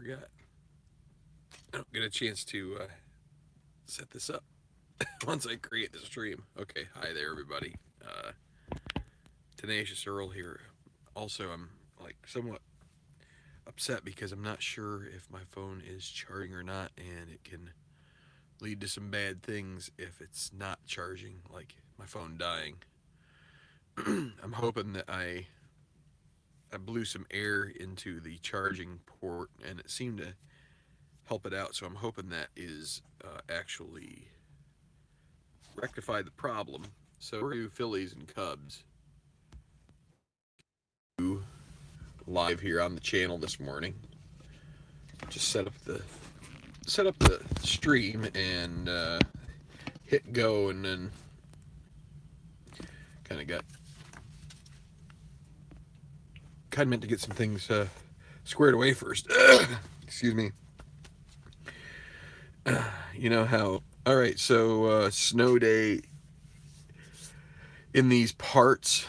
forgot. I don't get a chance to set this up once I create the stream. Okay, hi there, everybody. Tenacious Earl here. Also, I'm like somewhat upset because I'm not sure if my phone is charging or not, and it can lead to some bad things if it's not charging, like my phone dying. I'm hoping that I blew some air into the charging port, and it seemed to help it out. So I'm hoping that is actually rectified the problem. So we're going to do Phillies and Cubs live here on the channel this morning. Just set up the stream and hit go, and then kind of meant to get some things squared away first. Excuse me. You know how. All right, so snow day in these parts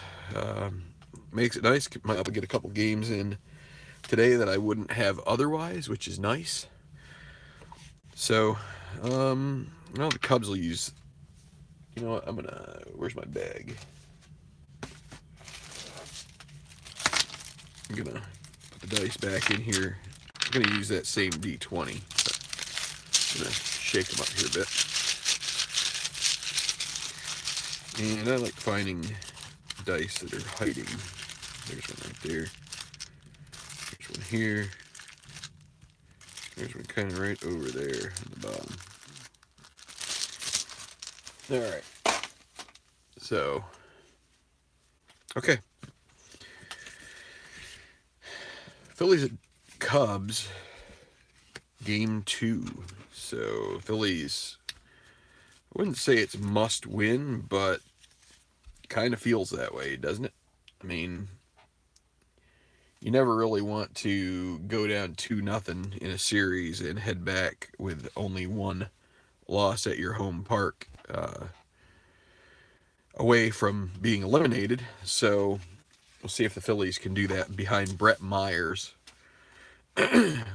makes it nice. Might be able to get a couple games in today that I wouldn't have otherwise, which is nice. So, well, the Cubs will use. You know what? Where's my bag? I'm gonna put the dice back in here. I'm gonna use that same D20. I'm gonna shake them up here a bit. And I like finding dice that are hiding. There's one right there. There's one here. There's one kind of right over there at the bottom. Alright. So, okay. Phillies at Cubs, game 2. So, Phillies, I wouldn't say it's must win, but kind of feels that way, doesn't it? I mean, you never really want to go down 2-0 in a series and head back with only one loss at your home park away from being eliminated. So we'll see if the Phillies can do that behind Brett Myers,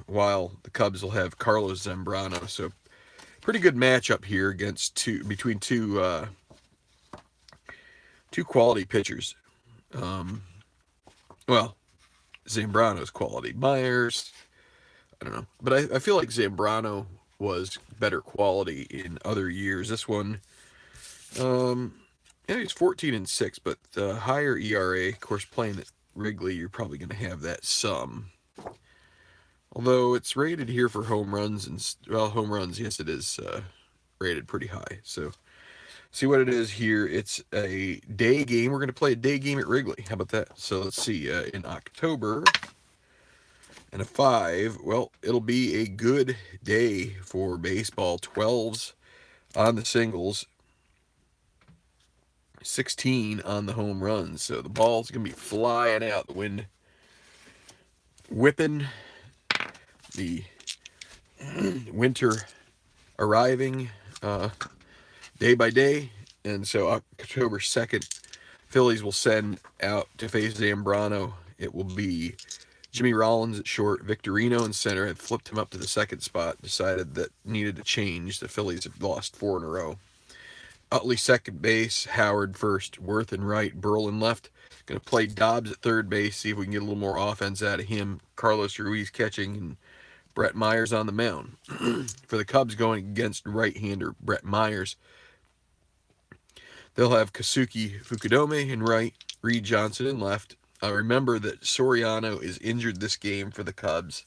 while the Cubs will have Carlos Zambrano. So pretty good matchup here between two quality pitchers. Well, Zambrano's quality. Myers, I don't know. But I feel like Zambrano was better quality in other years. This one, yeah, he's 14-6, but the higher ERA, of course, playing at Wrigley, you're probably going to have that some. Although it's rated here for home runs, home runs, yes, it is rated pretty high. So, see what it is here. It's a day game. We're going to play a day game at Wrigley. How about that? So, let's see. In October, and a 5, well, it'll be a good day for baseball. 12s on the singles, 16 on the home runs. So the ball's going to be flying out. The wind whipping. The winter arriving day by day. And so October 2nd, Phillies will send out to face Zambrano. It will be Jimmy Rollins at short, Victorino in center. Had flipped him up to the second spot, decided that needed to change. The Phillies have lost 4 in a row. Utley second base, Howard first, Worth in right, Burl in left. Going to play Dobbs at third base, see if we can get a little more offense out of him. Carlos Ruiz catching, and Brett Myers on the mound. For the Cubs going against right-hander Brett Myers, they'll have Kazuki Fukudome in right, Reed Johnson in left. Remember that Soriano is injured this game for the Cubs,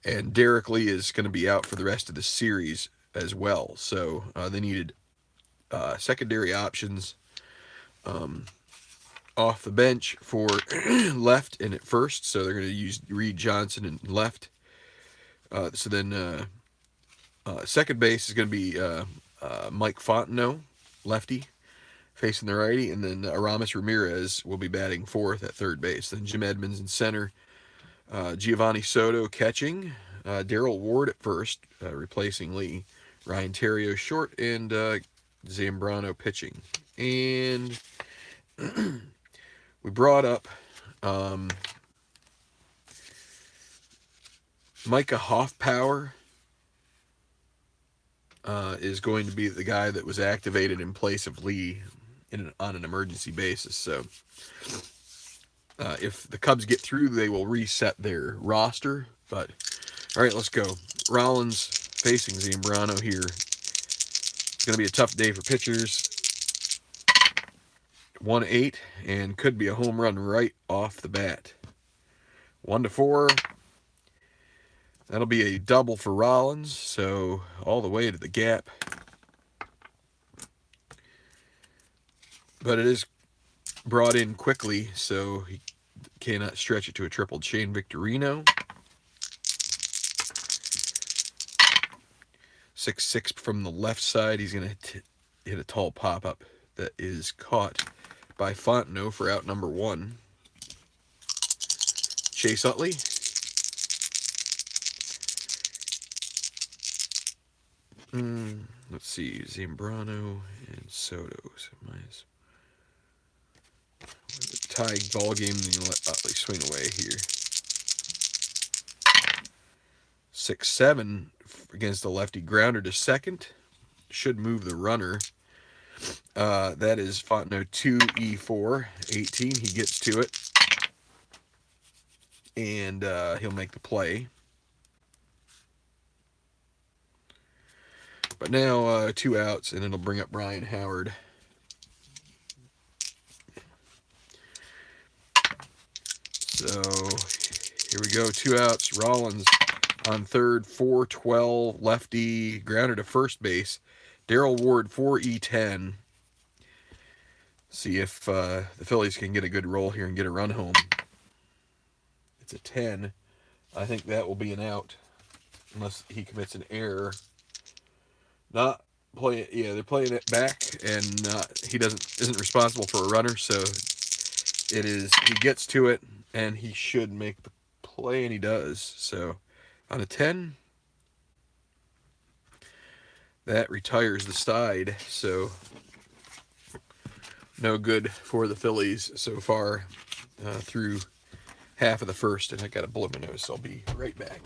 and Derek Lee is going to be out for the rest of the series as well. So they needed secondary options off the bench for left and at first. So they're going to use Reed Johnson in left. So then second base is going to be Mike Fontenot, lefty, facing the righty, and then Aramis Ramirez will be batting fourth at third base. Then Jim Edmonds in center, Giovanni Soto catching, Darrell Ward at first, replacing Lee, Ryan Terrio short, and Zambrano pitching. And we brought up Micah Hoffpower is going to be the guy that was activated in place of Lee on an emergency basis. So if the Cubs get through, they will reset their roster. But all right, let's go. Rollins facing Zambrano here. It's going to be a tough day for pitchers. 1-8 and could be a home run right off the bat. 1-4. That'll be a double for Rollins, so all the way to the gap. But it is brought in quickly, so he cannot stretch it to a triple. Shane Victorino. 6-6 from the left side. He's going to hit a tall pop-up that is caught by Fontenot for out number 1. Chase Utley. Let's see, Zambrano and Soto. So the tie ball game, and you let Utley swing away here. 6-7 against the lefty. Grounder to second. Should move the runner. That is Fontenot 2-E4, 18. He gets to it. And he'll make the play. But now 2 outs, and it'll bring up Brian Howard. So here we go, 2 outs. Rollins on third, 4-12, lefty, grounder to first base. Darrell Ward, 4-E10. See if the Phillies can get a good roll here and get a run home. It's a 10. I think that will be an out unless he commits an error. Not playing, yeah, they're playing it back, and he isn't responsible for a runner, so it is. He gets to it, and he should make the play, and he does. So on a 10, that retires the side. So no good for the Phillies so far through half of the first, and I got to blow my nose, so I'll be right back.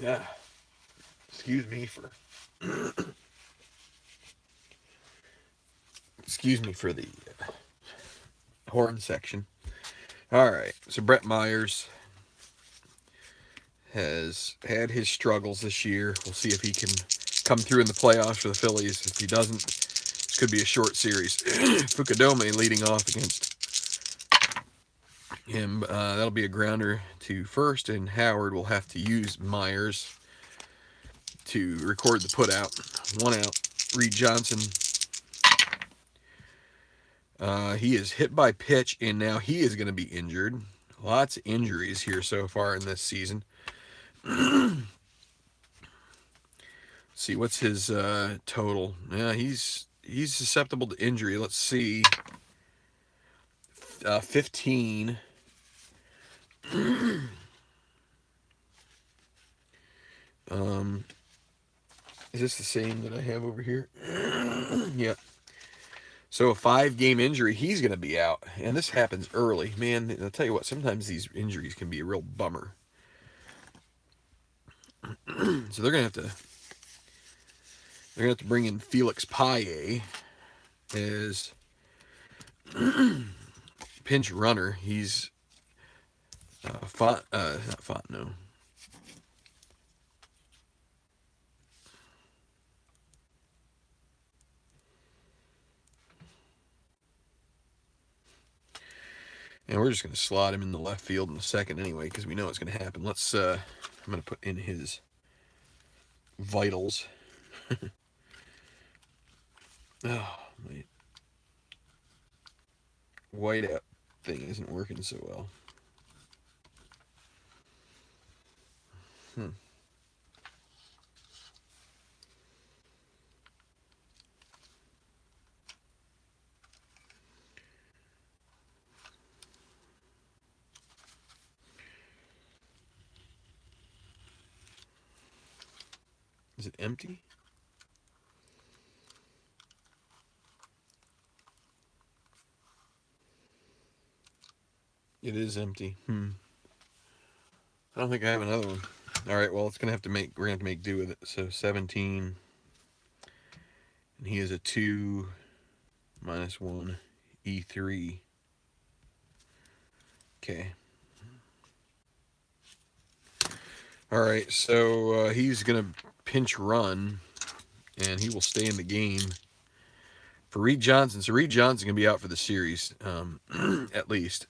Yeah. Excuse me for the horn section. All right. So Brett Myers has had his struggles this year. We'll see if he can come through in the playoffs for the Phillies. If he doesn't, this could be a short series. Fukudome leading off against him. That'll be a grounder to first, and Howard will have to use Myers to record the putout. 1 out. Reed Johnson. He is hit by pitch, and now he is going to be injured. Lots of injuries here so far in this season. See, what's his total? Yeah, he's susceptible to injury. Let's see. 15. Is this the same that I have over here? Yeah. So a 5-game injury, he's going to be out. And this happens early. Man, I'll tell you what, sometimes these injuries can be a real bummer. So they're going to have to bring in Felix Paye as pinch runner. He's not Fontenot. And we're just going to slot him in the left field in a second anyway, because we know it's going to happen. Let's, I'm going to put in his vitals. Oh, my whiteout thing isn't working so well. Is it empty? It is empty. I don't think I have another one. All right, well, we're gonna have to make do with it. So 17, and he is a 2 -1 E3. Okay. All right, so he's gonna pinch run, and he will stay in the game for Reed Johnson. So Reed Johnson gonna be out for the series, at least.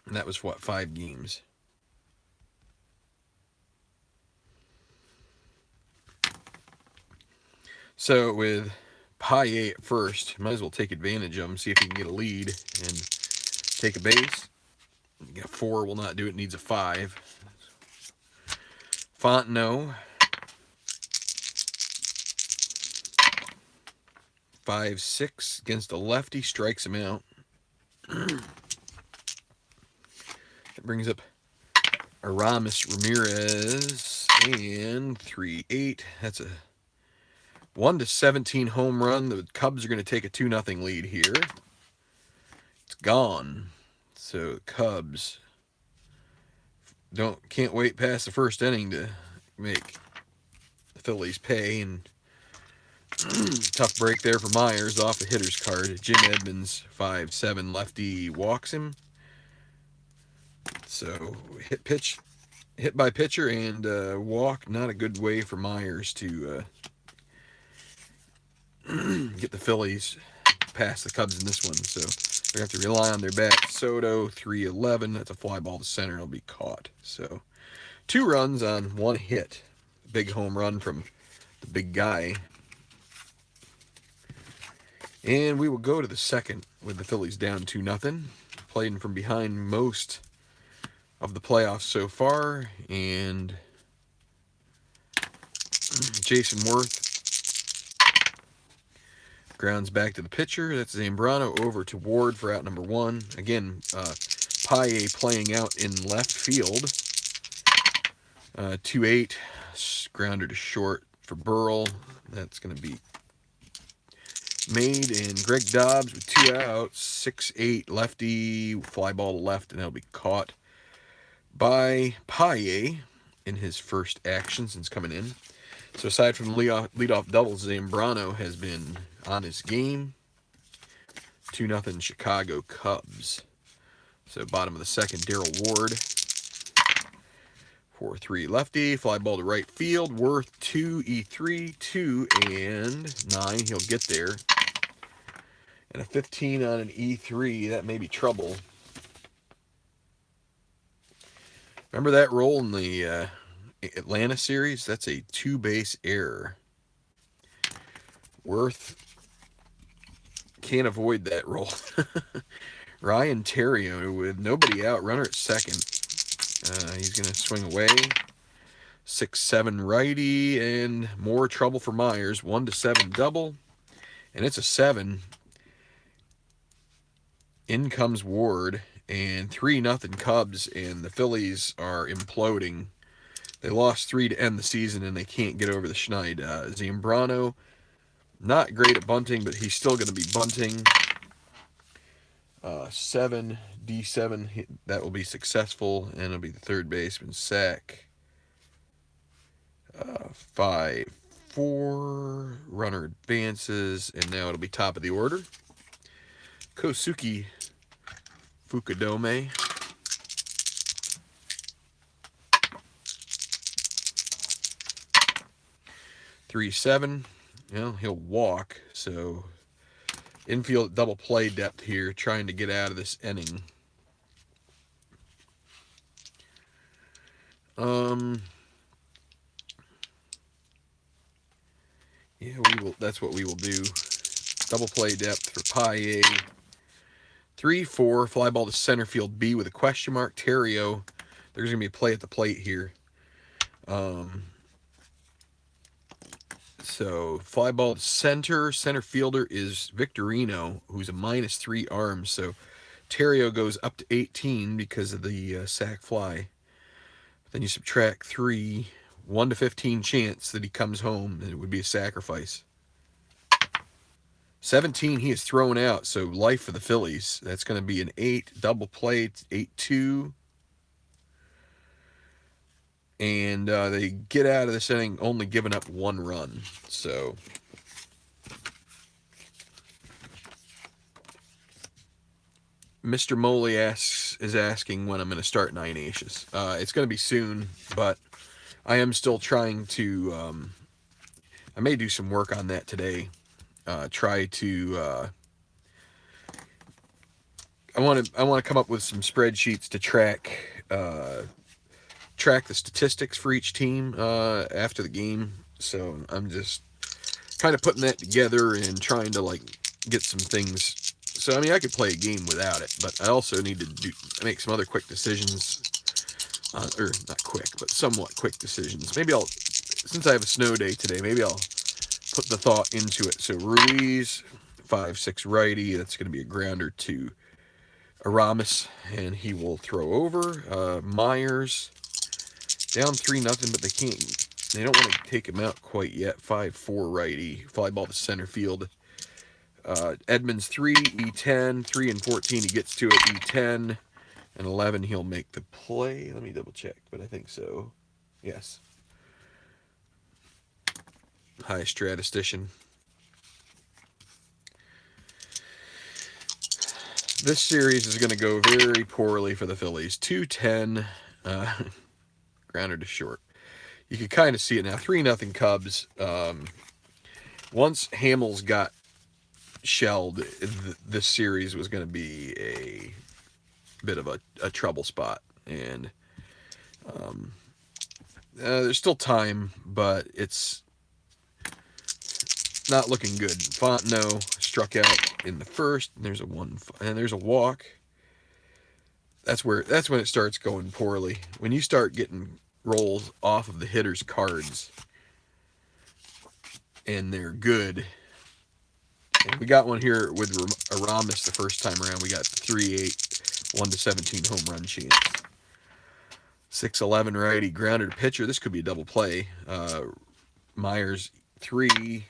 And that was what, 5 games. So with PHI at first, might as well take advantage of him, see if he can get a lead and take a base. A 4 will not do it, needs a 5. Fontenot, 5-6 against a lefty, strikes him out. That brings up Aramis Ramirez, and 3-8. That's a 1-17 home run. The Cubs are going to take a 2-0 lead here. It's gone. So the Cubs can't wait past the first inning to make the Phillies pay. And tough break there for Myers off the hitter's card. Jim Edmonds, 5-7 lefty, walks him. So hit by pitcher and walk. Not a good way for Myers to get the Phillies past the Cubs in this one. So they're going to have to rely on their bat. Soto, 3-11. That's a fly ball to center. It'll be caught. So 2 runs on 1 hit. Big home run from the big guy. And we will go to the second with the Phillies down 2-0. Played from behind most of the playoffs so far. And Jason Worth grounds back to the pitcher. That's Zambrano over to Ward for out number 1. Again, PHI playing out in left field. 2-8, grounder to short for Burrell. That's going to be made. And Greg Dobbs with 2 outs, 6-8 lefty, fly ball to left, and that'll be caught by PHI in his first action since coming in. So aside from the leadoff doubles, Zambrano has been on his game. 2-0 Chicago Cubs. So bottom of the second, Darrell Ward. 4-3 lefty, fly ball to right field. Worth 2 E3, 2 and 9. He'll get there. And a 15 on an E3. That may be trouble. Remember that roll in the Atlanta series? That's a 2-base error. Worth can't avoid that roll. Ryan Theriot with nobody out, runner at second. He's going to swing away. 6-7 righty, and more trouble for Myers. 1-7 double, and it's a 7. In comes Ward, and 3-0 Cubs, and the Phillies are imploding. They lost 3 to end the season, and they can't get over the Schneid. Zambrano, not great at bunting, but he's still going to be bunting. 7, D7, that will be successful, and it'll be the third baseman sack. 5-4, runner advances, and now it'll be top of the order. Kosuke Fukudome. (3-7). He'll walk, so infield double play depth here, trying to get out of this inning. Yeah, we will. That's what we will do. Double play depth for PHI. 3-4, fly ball to center field B with a question mark. Theriot, there's going to be a play at the plate here. So fly ball to center. Center fielder is Victorino, who's a -3 arms. So Theriot goes up to 18 because of the sac fly. Then you subtract 3, 1 to 15 chance that he comes home, and it would be a sacrifice. 17 he is thrown out, so life for the Phillies. That's going to be an 8 double play, 8-2. And they get out of this inning only giving up 1 run. So Mr. Moley is asking when I'm going to start 9-aces. It's going to be soon, but I am still trying to. I may do some work on that today. Try to. I want to come up with some spreadsheets to track the statistics for each team after the game. So I'm just kind of putting that together and trying to like get some things. So I mean, I could play a game without it, but I also need to make some other quick decisions, or not quick, but somewhat quick decisions. Maybe since I have a snow day today, maybe I'll put the thought into it. So Ruiz, 5-6 righty. That's going to be a grounder to Aramis, and he will throw over. Myers, down 3-0, but they don't want to take him out quite yet. 5-4 righty. Fly ball to center field. Edmonds 3, E10, 3 and 14 he gets to it, E10, and 11 he'll make the play. Let me double check, but I think so. Yes. High statistician. This series is going to go very poorly for the Phillies. 2-10, grounder to short. You can kind of see it now. 3-0 Cubs. Once Hamels got shelled, this series was going to be a bit of a trouble spot. And there's still time, but it's not looking good. Fontenot struck out in the first, and there's a walk. That's when it starts going poorly. When you start getting rolls off of the hitter's cards and they're good. And we got one here with Aramis the first time around. We got 3-8, 1 to 17 home run chance. 6-11 righty, grounded to pitcher. This could be a double play. Myers 3,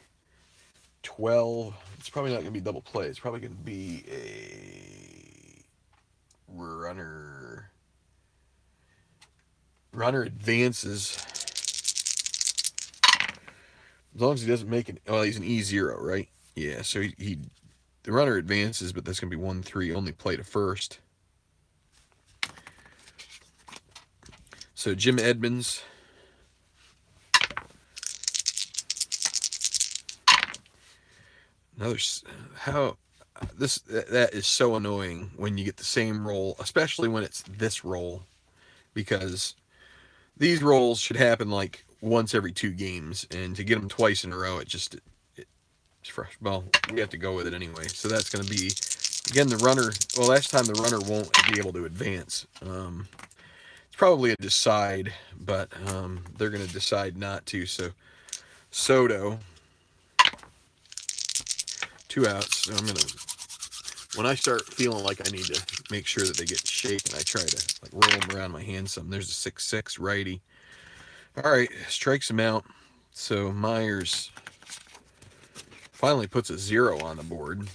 12. It's probably not going to be double play. It's probably going to be a runner. Runner advances. As long as he doesn't make it. Oh, he's an E0, right? Yeah, so the runner advances, but that's going to be 1-3, only play to first. So Jim Edmonds. That is so annoying when you get the same roll, especially when it's this roll, because these rolls should happen like once every 2 games, and to get them twice in a row, it's fresh. Well, we have to go with it anyway. So that's going to be, again, the runner. Well, last time the runner won't be able to advance. It's probably a decide, but they're going to decide not to. So Soto, 2 outs. So I'm going to, when I start feeling like I need to make sure that they get shaken, I try to like roll them around my hand some. There's a 6-6 righty. All right, strikes him out. So Myers finally puts a 0 on the board.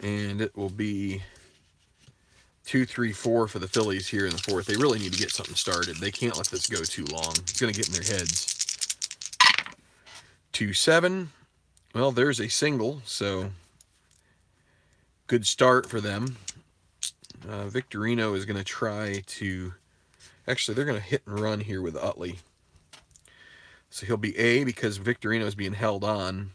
And it will be 2-3-4 for the Phillies here in the 4th. They really need to get something started. They can't let this go too long. It's going to get in their heads. 2-7. Well, there's a single, so good start for them. Victorino is going to try to... Actually, they're going to hit and run here with Utley. So he'll be A because Victorino is being held on.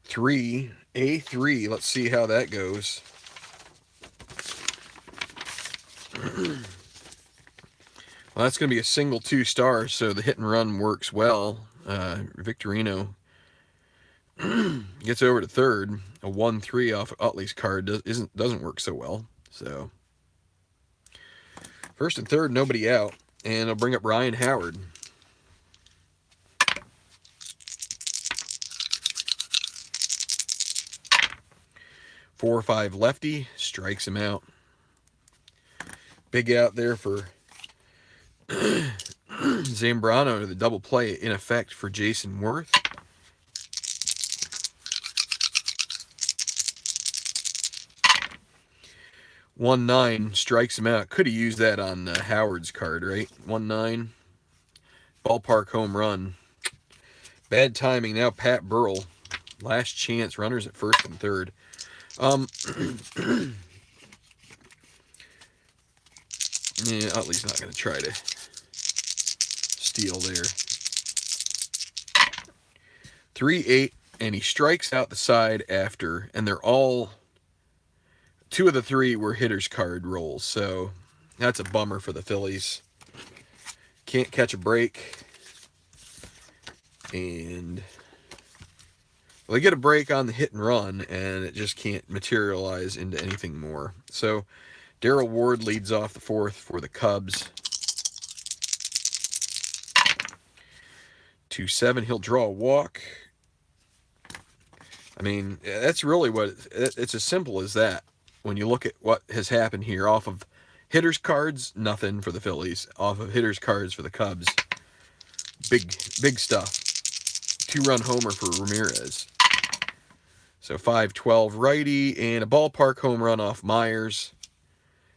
A3. Let's see how that goes. Well, that's going to be a single 2 stars, so the hit and run works well. Victorino gets over to third. A 1-3 off of Utley's card doesn't work so well. So first and third, nobody out, and I'll bring up Ryan Howard. 4-5 lefty, strikes him out. Big out there for Zambrano. The double play in effect for Jason Worth. 1-9 strikes him out. Could have used that on Howard's card, right? 1-9. Ballpark home run. Bad timing. Now Pat Burrell. Last chance. Runners at first and third. Yeah, Utley's not going to try to steal there. 3-8, and he strikes out the side after, and they're all... 2 of the 3 were hitter's card rolls, so that's a bummer for the Phillies. Can't catch a break. And well, they get a break on the hit and run, and it just can't materialize into anything more. So Darrell Ward leads off the 4th for the Cubs. 2-7, he'll draw a walk. I mean, that's really what it's as simple as that. When you look at what has happened here, off of hitters cards, nothing for the Phillies. Off of hitters cards for the Cubs, big stuff. 2-run homer for Ramirez. So 5-12 righty, and a ballpark home run off Myers.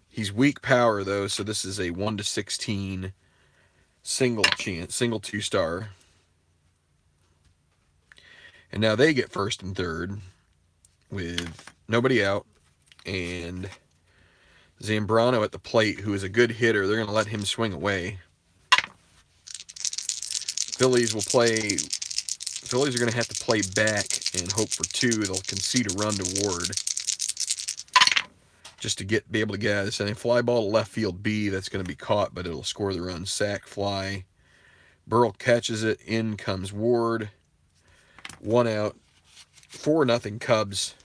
He's weak power though, so this is a 1-16 single chance, single 2-star. And now they get first and third with nobody out. And Zambrano at the plate, who is a good hitter. They're going to let him swing away. Phillies are going to have to play back and hope for 2. They'll concede a run to Ward just to be able to get out of this. And a fly ball to left field B, that's going to be caught, but it'll score the run. Sack fly. Burrell catches it. In comes Ward. 1 out. 4-0 Cubs.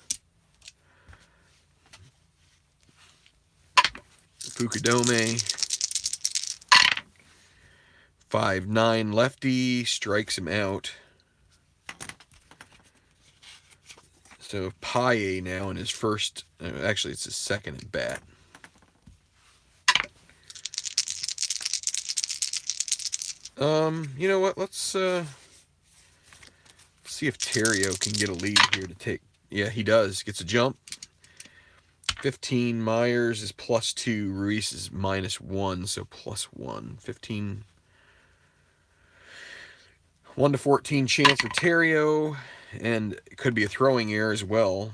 Fukudome. 5-9 lefty, strikes him out. So PHI now in his first, actually it's his second at bat. You know what? Let's see if Terrio can get a lead here to take. Yeah, he does. Gets a jump. 15, Myers is +2, Ruiz is -1, so +1. 15, 1-14 chance for Terrio, and it could be a throwing error as well.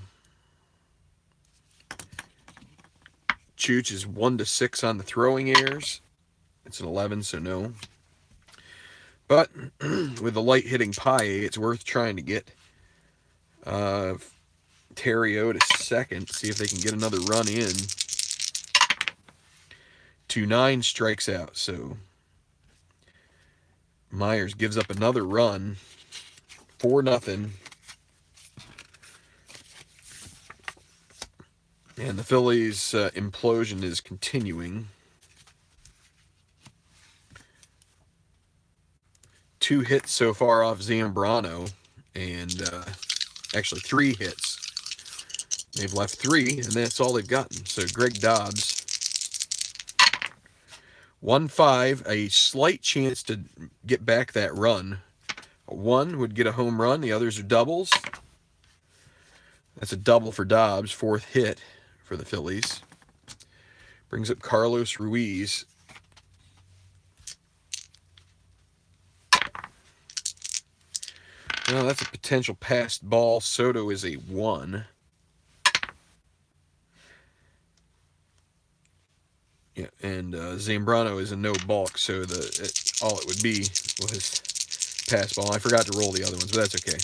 Chooch is 1-6 on the throwing errors. It's an 11, so no. But with the light hitting PHI, it's worth trying to get Terrio to second, see if they can get another run in. 2-9 strikes out, so Myers gives up another run. 4-0. And the Phillies' implosion is continuing. 2 hits so far off Zambrano, and actually 3 hits. They've left 3, and that's all they've gotten. So Greg Dobbs, 1-5, a slight chance to get back that run. 1 would get a home run. The others are doubles. That's a double for Dobbs, 4th hit for the Phillies. Brings up Carlos Ruiz. Well, that's a potential passed ball. Soto is a 1. Yeah, and Zambrano is a no balk, so all it would be was pass ball. I forgot to roll the other ones, but that's okay.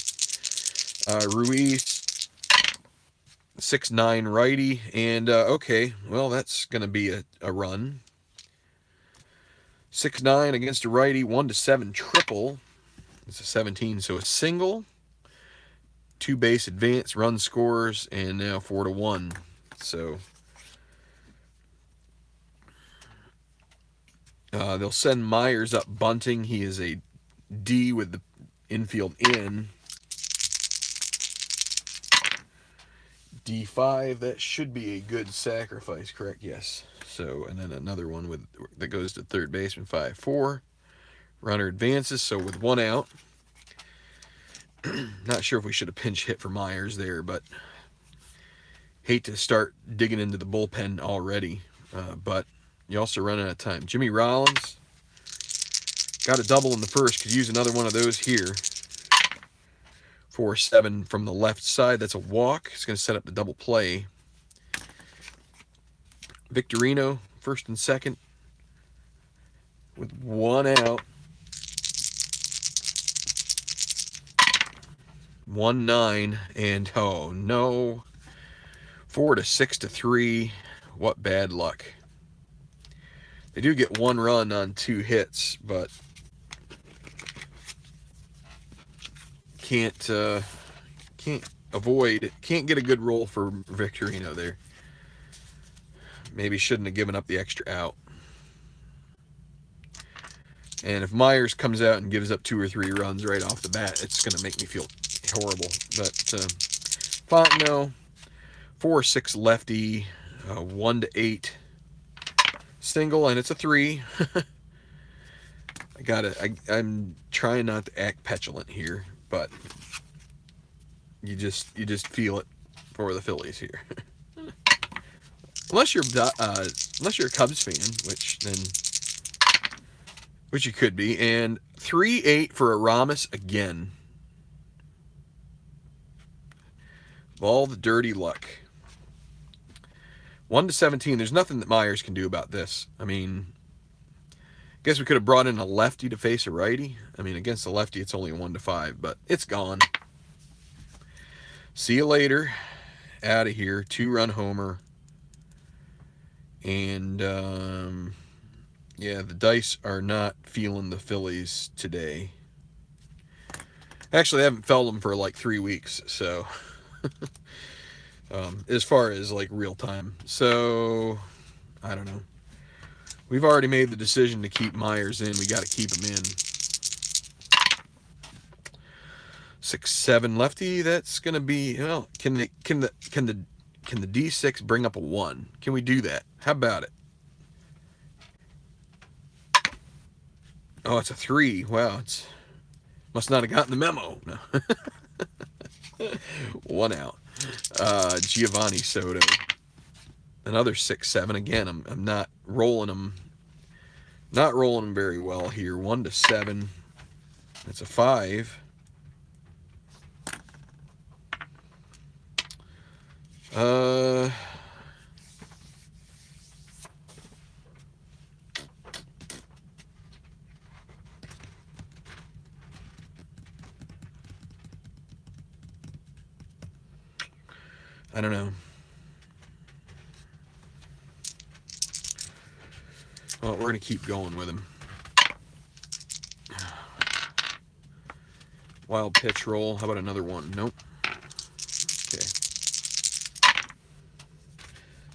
Ruiz, 6-9 righty, and okay, well, that's going to be a run. 6-9 against a righty, 1-7 triple. It's a 17, so a single, 2 base advance, run scores, and now 4-1. So they'll send Myers up bunting. He is a D with the infield in. D5. That should be a good sacrifice, correct? Yes. So, and then another one with that goes to third baseman, 5-4. Runner advances, so with one out. Not sure if we should have pinch hit for Myers there, but hate to start digging into the bullpen already. But you also run out of time. Jimmy Rollins got a double in the first. Could use another one of those here. 4-7 from the left side. That's a walk. It's going to set up the double play. Victorino, first and second, with one out. 1-9, and oh no. 4-6-3. What bad luck. They do get one run on 2 hits, but can't get a good roll for Victorino there. Maybe shouldn't have given up the extra out. And if Myers comes out and gives up 2 or 3 runs right off the bat, it's going to make me feel horrible. But Fontenot, 4-6 lefty, 1-8 single, and it's a 3. I'm trying not to act petulant here, but you just feel it for the Phillies here. unless you're a Cubs fan, which you could be. And 3-8 for Aramis again. All the dirty luck. 1-17. There's nothing that Myers can do about this. I mean, I guess we could have brought in a lefty to face a righty. I mean, against the lefty, it's only 1-5, but it's gone. See you later. Out of here. 2-run homer. And, yeah, the dice are not feeling the Phillies today. Actually, I haven't felt them for like 3 weeks, so... as far as like real time. So, I don't know. We've already made the decision to keep Myers in. We got to keep him in. 6-7 lefty. That's gonna be, well, can the D6 bring up a 1? Can we do that? How about it? Oh, it's a 3. Wow, it's must not have gotten the memo. No. 1 out. Giovanni Soto. Another 6-7. Again, I'm not rolling them. Not rolling them very well here. 1-7. That's a 5. I don't know. Well, we're going to keep going with him. Wild pitch roll. How about another one? Nope. Okay.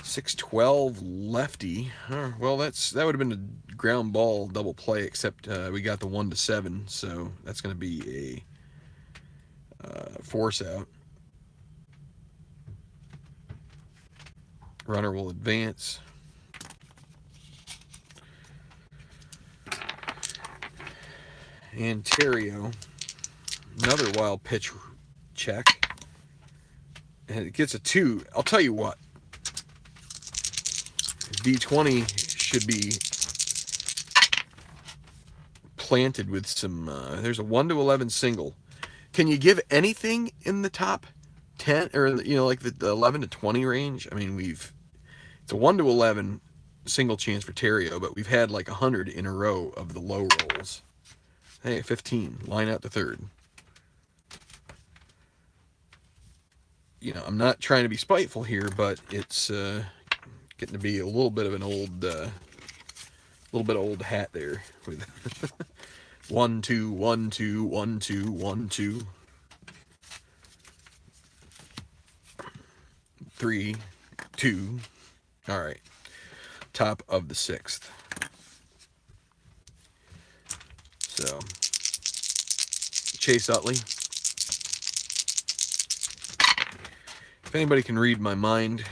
6-12 lefty. Well, that would have been a ground ball double play, except we got the 1-7, so that's going to be a force out. Runner will advance. And Terrio, another wild pitch check. And it gets a 2. I'll tell you what. D20 should be planted with some, there's a 1-11 single. Can you give anything in the top 10, or, you know, like the 11 to 20 range? I mean, it's a 1-11 single chance for Terrio, but we've had like 100 in a row of the low rolls. Hey, 15, line out to third. You know, I'm not trying to be spiteful here, but it's getting to be a little bit of an old, old hat there with 1-2, 1-2, 1-2, 1-2. 3, 2. All right. Top of the 6th. So, Chase Utley. If anybody can read my mind,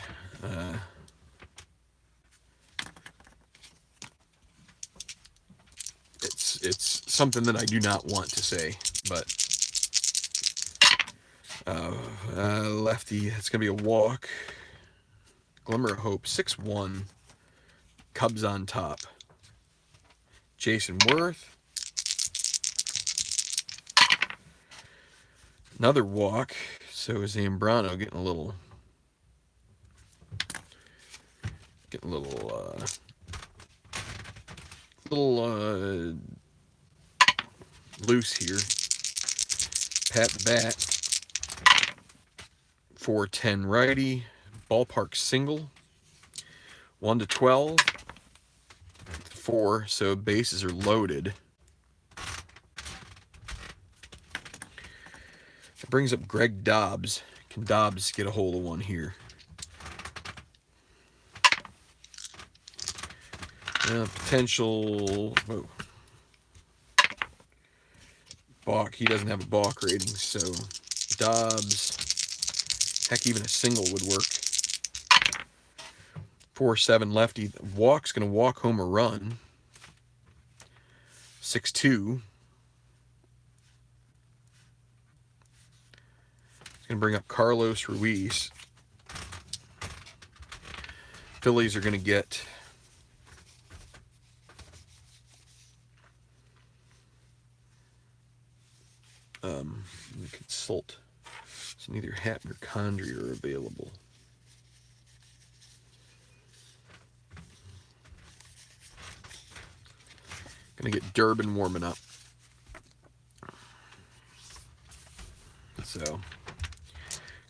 it's something that I do not want to say, but lefty, it's going to be a walk. Glimmer of Hope, 6-1. Cubs on top. Jason Worth. Another walk. So is Zambrano getting a little loose here. Pat the bat. 4-10 righty. Ballpark single. 1-12. 4, so bases are loaded. It brings up Greg Dobbs. Can Dobbs get a hold of one here? Potential. Whoa. Balk. He doesn't have a balk rating, so Dobbs. Heck, even a single would work. 4-7 lefty. Walk's going to walk home a run. 6-2. It's going to bring up Carlos Ruiz. Phillies are going to get consult. So neither Hatton or Condrey are available. Gonna get Durbin warming up. So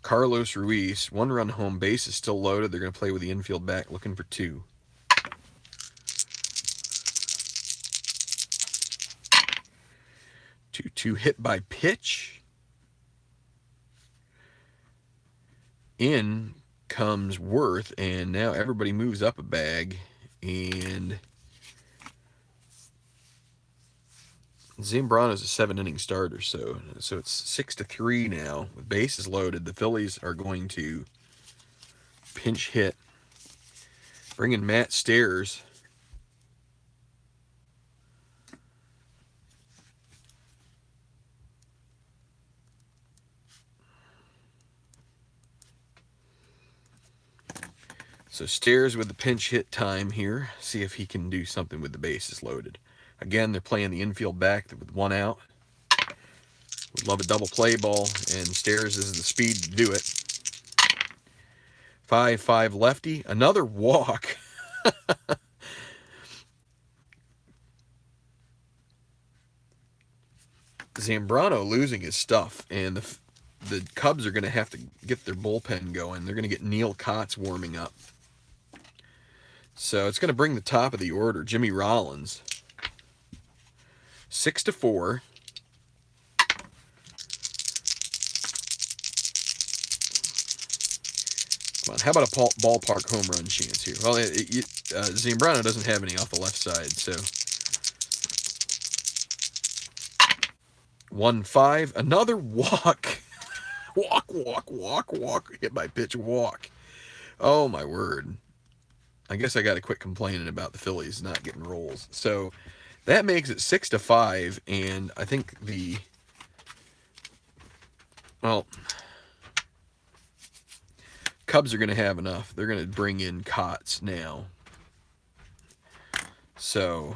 Carlos Ruiz, 1 run home, base is still loaded. They're gonna play with the infield back, looking for 2. Two hit by pitch. In comes Worth, and now everybody moves up a bag, and Zambrano's a 7-inning starter, so it's 6-3 now. With bases loaded, the Phillies are going to pinch hit. Bring in Matt Stairs. So Stairs with the pinch hit time here. See if he can do something with the bases loaded. Again, they're playing the infield back with 1 out. Would love a double play ball, and Stairs is the speed to do it. 5-5 lefty. Another walk. Zambrano losing his stuff, and the Cubs are going to have to get their bullpen going. They're going to get Neil Kotz warming up. So it's going to bring the top of the order. Jimmy Rollins. 6-4. Come on, how about a ballpark home run chance here? Well, Zambrano doesn't have any off the left side, so 1-5. Another walk. Walk. Hit by pitch, walk. Oh, my word. I guess I got to quit complaining about the Phillies not getting rolls. So that makes it 6-5, and I think Cubs are going to have enough. They're going to bring in Kotz now. So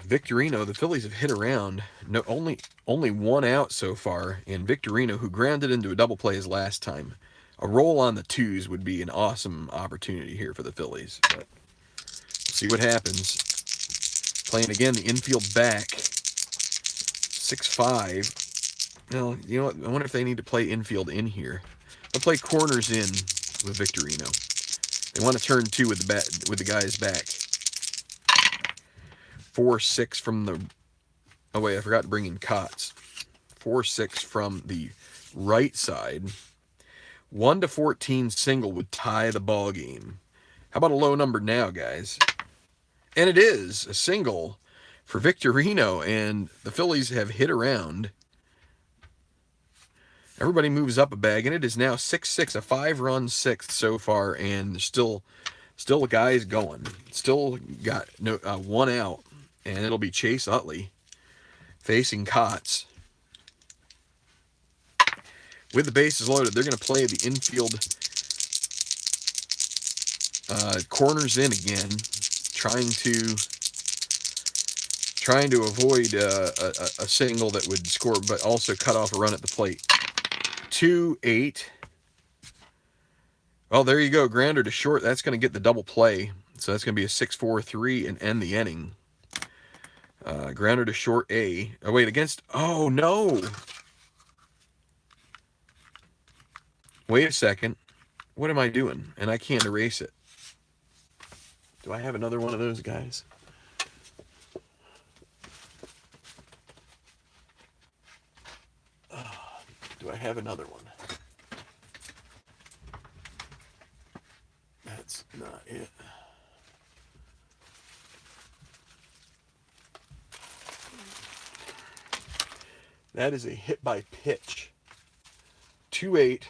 Victorino, the Phillies have hit around. No, only 1 out so far, and Victorino, who grounded into a double play his last time. A roll on the 2s would be an awesome opportunity here for the Phillies. But see what happens. Playing again the infield back. 6-5. Well, you know what? I wonder if they need to play infield in here. They'll play corners in with Victorino. They want to turn 2 with the guys back. 4-6 from the... Oh, wait, I forgot to bring in Kotz. 4-6 from the right side. 1-14 single would tie the ball game. How about a low number now, guys? And it is a single for Victorino, and the Phillies have hit around. Everybody moves up a bag, and it is now 6-6, a 5-run sixth so far, and still the guys going. Still got no one out, and it'll be Chase Utley facing Kotz. With the bases loaded, they're going to play the infield corners in again, trying to avoid a single that would score, but also cut off a run at the plate. 2-8. Oh, there you go. Grounder to short. That's going to get the double play. So that's going to be a 6-4-3 and end the inning. Grounder to short A. Oh, wait, against... Oh, no. Wait a second. What am I doing? And I can't erase it. Do I have another one of those guys? Do I have another one? That's not it. That is a hit by pitch. 2-8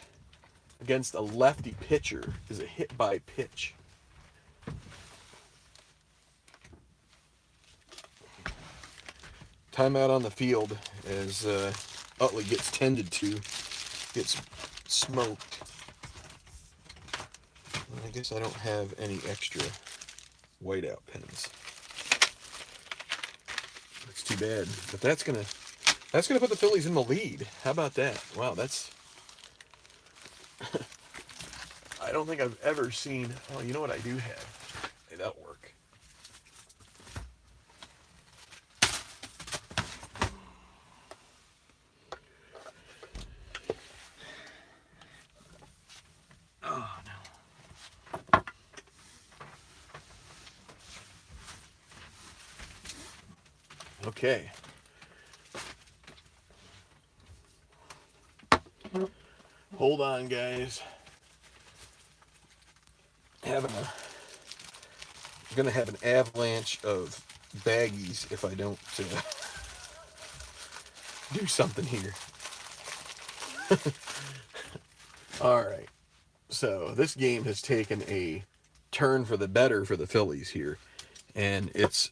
against a lefty pitcher is a hit by pitch. Timeout on the field as Utley gets tended to, gets smoked. I guess I don't have any extra whiteout pens. That's too bad. But that's gonna put the Phillies in the lead. How about that? Wow, that's I don't think I've ever seen. Oh, you know what I do have? Hey, that'll work. Oh no. Okay. Hold on, guys. I'm gonna have an avalanche of baggies if I don't do something here. All right. So this game has taken a turn for the better for the Phillies here, and it's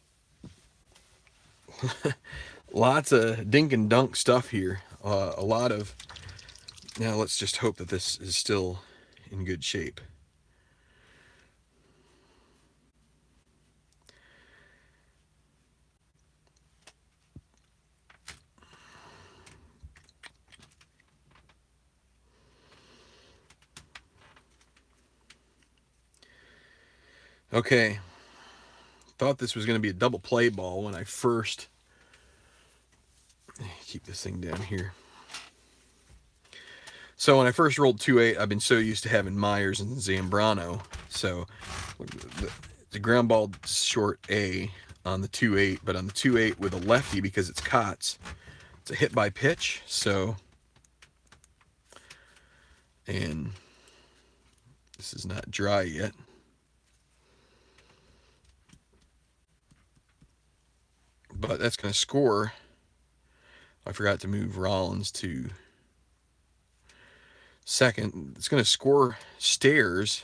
lots of dink and dunk stuff here. A lot of. Now let's just hope that this is still in good shape. Okay, thought this was going to be a double play ball when I first, keep this thing down here. So when I first rolled 2-8, I've been so used to having Myers and Zambrano. So the ground ball short A on the 2-8, but on the 2-8 with a lefty because it's Kotz, it's a hit by pitch. So, and this is not dry yet. But that's going to score. I forgot to move Rollins to second. It's going to score Stairs.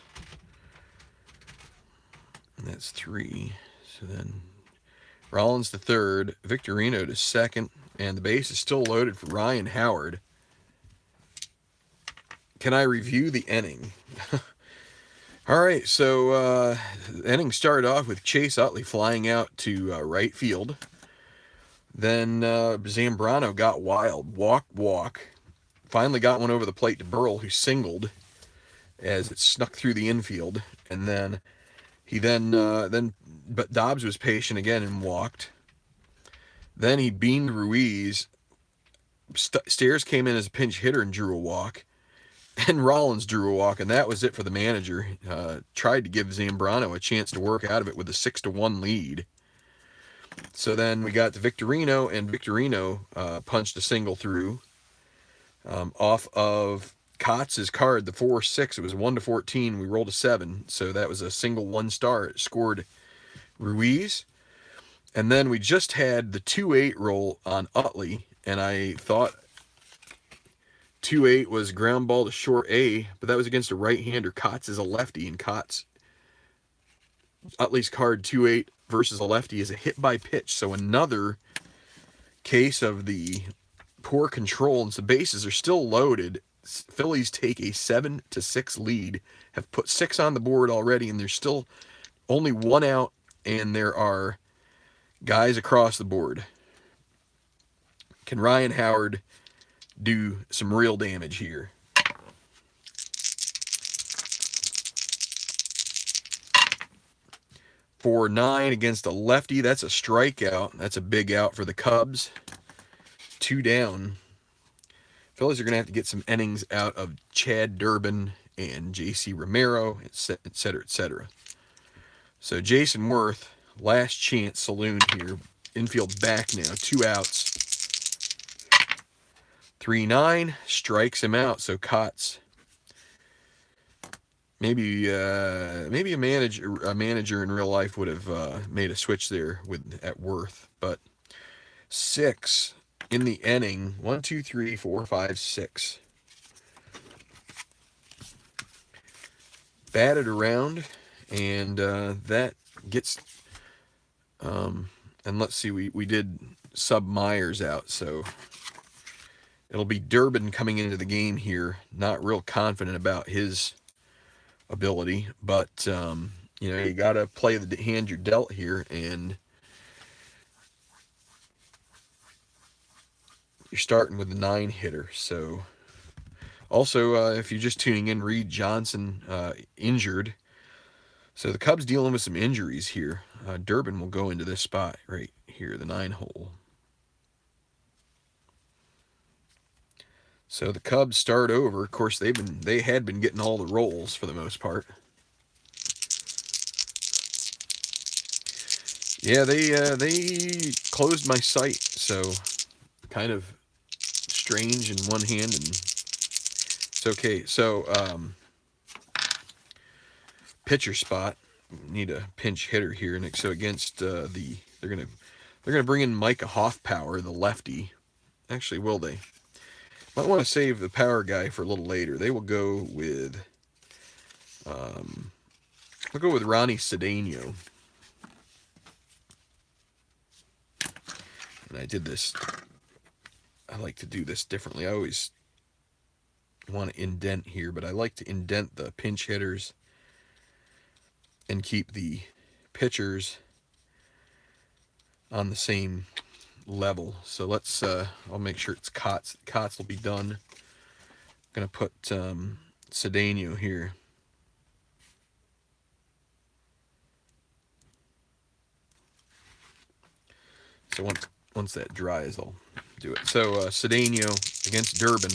And that's 3. So then Rollins to third, Victorino to second, and the base is still loaded for Ryan Howard. Can I review the inning? All right, so the inning started off with Chase Utley flying out to right field. Then Zambrano got wild, walk. Finally got one over the plate to Burrell, who singled as it snuck through the infield. And then but Dobbs was patient again and walked. Then he beamed Ruiz. Stairs came in as a pinch hitter and drew a walk. And Rollins drew a walk, and that was it for the manager. Tried to give Zambrano a chance to work out of it with a 6-1 lead. So then we got to Victorino, and Victorino punched a single through off of Kotz's card, the 4-6, it was 1-14. We rolled a 7, so that was a single 1-star. It scored Ruiz. And then we just had the 2-8 roll on Utley, and I thought 2-8 was ground ball to short A, but that was against a right-hander. Kotz is a lefty, and Utley's card 2-8 versus a lefty is a hit by pitch. So another case of the poor control, and the bases are still loaded. Phillies take a 7-6 lead, have put 6 on the board already, and there's still only 1 out, and there are guys across the board. Can Ryan Howard do some real damage here? For 9 against a lefty, that's a strikeout. That's a big out for the Cubs. 2 down. Phillies are going to have to get some innings out of Chad Durbin and J.C. Romero, etc., etc. So Jason Worth, last chance saloon here. Infield back now, 2 outs. 3-9, strikes him out. So Kotz, maybe a manager in real life would have made a switch there at Worth, but 6 in the inning. 1, 2, 3, 4, 5, 6. Batted around, and that gets. And let's see, we did sub Myers out, so it'll be Durbin coming into the game here. Not real confident about his ability, but you got to play the hand you're dealt here, and you're starting with a 9-hitter. So, also, if you're just tuning in, Reed Johnson injured. So the Cubs dealing with some injuries here. Durbin will go into this spot right here, the 9-hole. So the Cubs start over. Of course, they had been getting all the rolls for the most part. Yeah, they closed my site, so kind of strange in one hand, and it's okay. So pitcher spot, need a pinch hitter here, and so against they're gonna bring in Micah Hoffpower, the lefty. Actually, will they? Might want to save the power guy for a little later. They will go with Ronnie Cedeno. And I did this. I like to do this differently. I always want to indent here, but I like to indent the pinch hitters and keep the pitchers on the same level. So let's I'll make sure it's Kotz. Kotz will be done. I'm gonna put Cedeno here. So once that dries, I'll do it. So Cedeno against Durbin.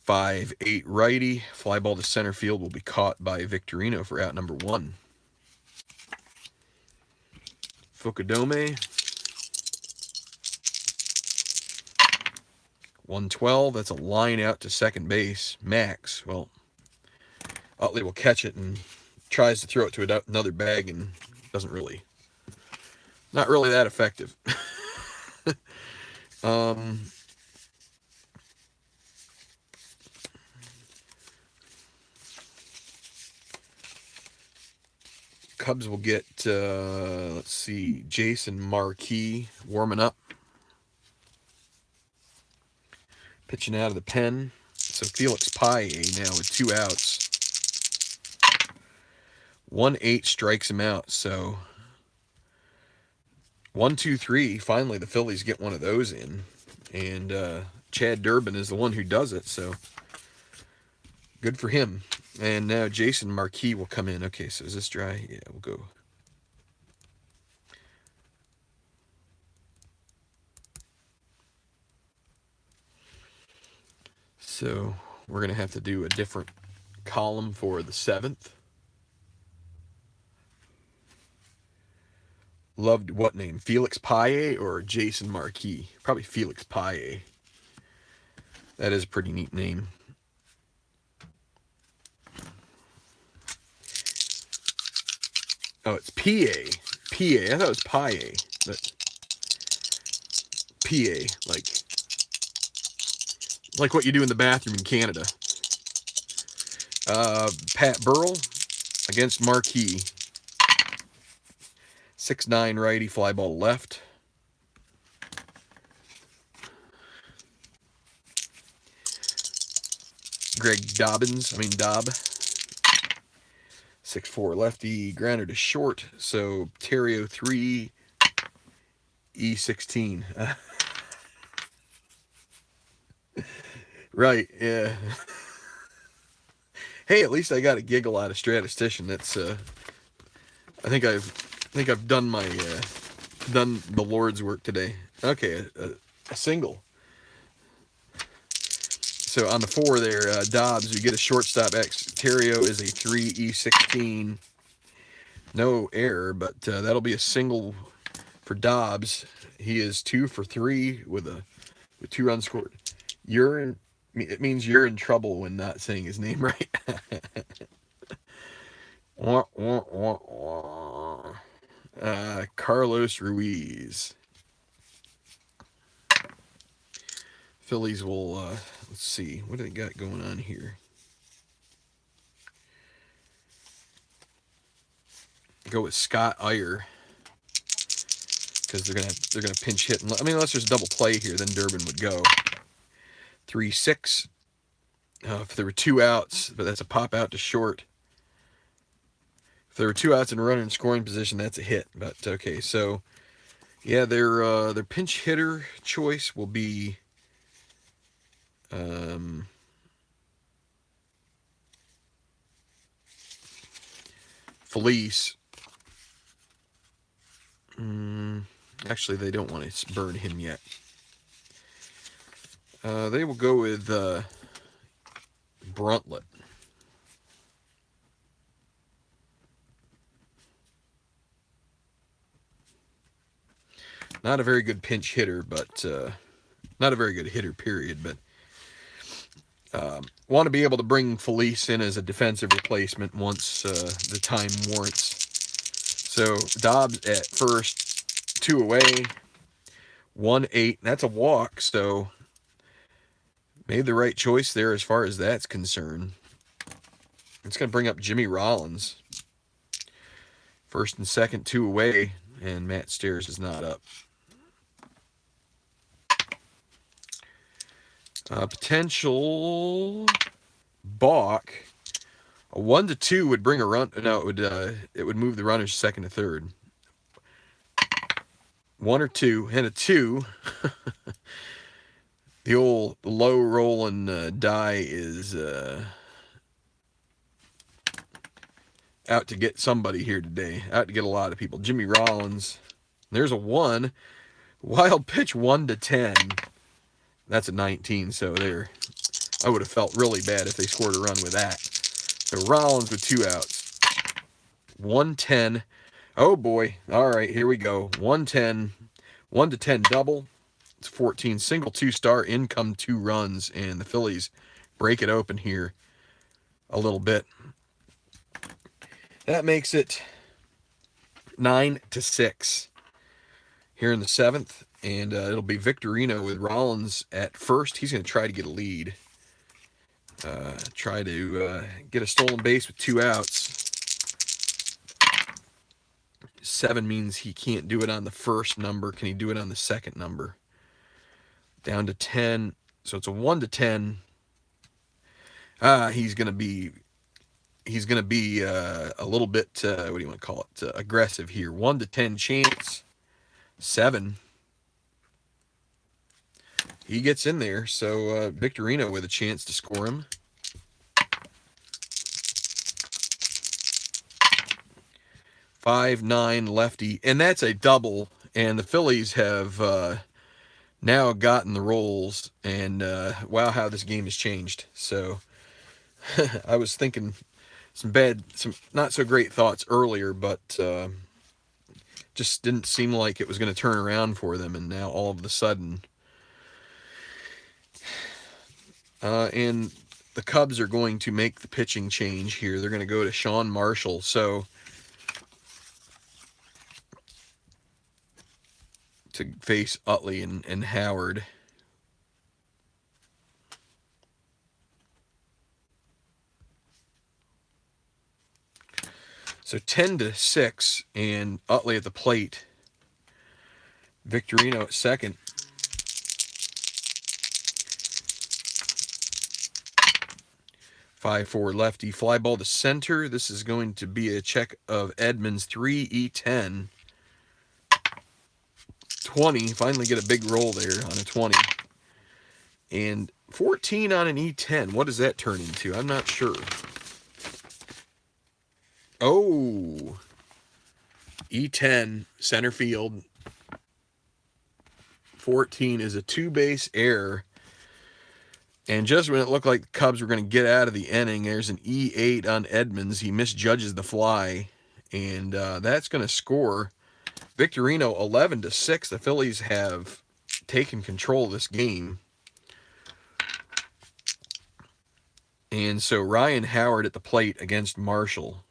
5-8 righty. Fly ball to center field will be caught by Victorino for out number 1. Fukudome. 112. That's a line out to second base. Max. Well, Utley will catch it and tries to throw it to another bag and doesn't really. Not really that effective. Cubs will get, let's see, Jason Marquis warming up. Pitching out of the pen. So Felix Paye now with 2 outs. 1-8 strikes him out. So 1, 2, 3. Finally, the Phillies get one of those in. And Chad Durbin is the one who does it. So good for him. And now Jason Marquis will come in. Okay, so is this dry? Yeah, we'll go. So we're going to have to do a different column for the 7th. Loved what name? Felix Paye or Jason Marquis? Probably Felix Paye. That is a pretty neat name. Oh, it's PA. PA. I thought it was PIA. But PA, like what you do in the bathroom in Canada. Pat Burrell against Marquis. 6'9" righty, fly ball left. Dobb. 6'4" lefty, grounder to short. So Terrio 3, E16. Right, yeah. Hey, at least I got a giggle out of statistician. That's I think I've done my done the Lord's work today. Okay, a single. So on the 4 there, Dobbs, you get a shortstop X. Terrio is a 3, E16. No error, but that'll be a single for Dobbs. He is 2 for 3 with 2 runs scored. It means you're in trouble when not saying his name right. Carlos Ruiz. Phillies will, let's see, what do they got going on here? Go with Scott Iyer because they're gonna pinch hit. I mean, unless there's a double play here, then Durbin would go. 3-6. If there were 2 outs, but that's a pop out to short. If there were 2 outs and a runner in scoring position, that's a hit. But okay, so yeah, their pinch hitter choice will be Felice. Actually, they don't want to burn him yet. They will go with Bruntlett. Not a very good pinch hitter, but not a very good hitter, period. But want to be able to bring Felice in as a defensive replacement once the time warrants. So Dobbs at first, 2 away, 1-8. That's a walk, so made the right choice there as far as that's concerned. It's going to bring up Jimmy Rollins. First and second, 2 away, and Matt Stairs is not up. Potential balk. A 1-2 would bring a run. No, it would move the runners second to third. 1 or 2 and a 2. The old low rolling die is out to get somebody here today. Out to get a lot of people. Jimmy Rollins. There's a 1. Wild pitch 1-10. That's a 19. So there, I would have felt really bad if they scored a run with that. So Rollins with 2 outs. 1-10. Oh boy. All right, here we go. 1-10. 1-10 double. It's 14. Single 2-star. Income 2 runs. And the Phillies break it open here a little bit. That makes it 9-6 here in the 7th. And it'll be Victorino with Rollins at first. He's going to try to get a lead. Try to get a stolen base with 2 outs. 7 means he can't do it on the first number. Can he do it on the second number? Down to 10. So it's a 1-10. He's going to be a little bit, what do you want to call it, aggressive here. 1-10 chance. 7. He gets in there, so Victorino with a chance to score him. 5-9 lefty, and that's a double. And the Phillies have now gotten the rolls, and wow, how this game has changed. So I was thinking some not so great thoughts earlier, but just didn't seem like it was going to turn around for them, and now all of a sudden And the Cubs are going to make the pitching change here. They're going to go to Sean Marshall. So to face Utley and Howard. So 10-6, and Utley at the plate. Victorino at second. Five forward lefty. Fly ball to center. This is going to be a check of Edmonds. 3-E-10. 20. Finally get a big roll there on a 20. And 14 on an E10. What does that turn into? I'm not sure. Oh. E10, center field. 14 is a two-base error. And just when it looked like the Cubs were going to get out of the inning, there's an E8 on Edmonds. He misjudges the fly, and that's going to score Victorino 11-6. The Phillies have taken control of this game. And so Ryan Howard at the plate against Marshall.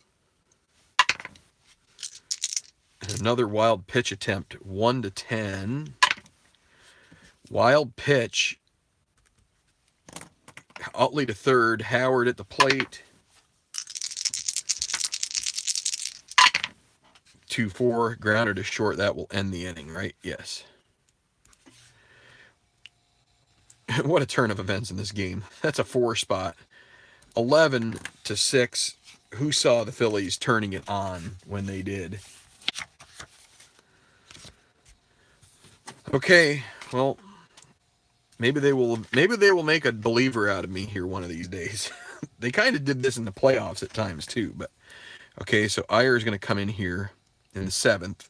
Another wild pitch attempt, 1-10. Wild pitch. Utley to third, Howard at the plate. 2-4, grounder to short. That will end the inning, right? Yes. What a turn of events in this game. That's a 4 spot. 11-6. Who saw the Phillies turning it on when they did? Okay, well, maybe they will make a believer out of me here one of these days. They kind of did this in the playoffs at times too, but okay, so Iyer is going to come in here in the 7th.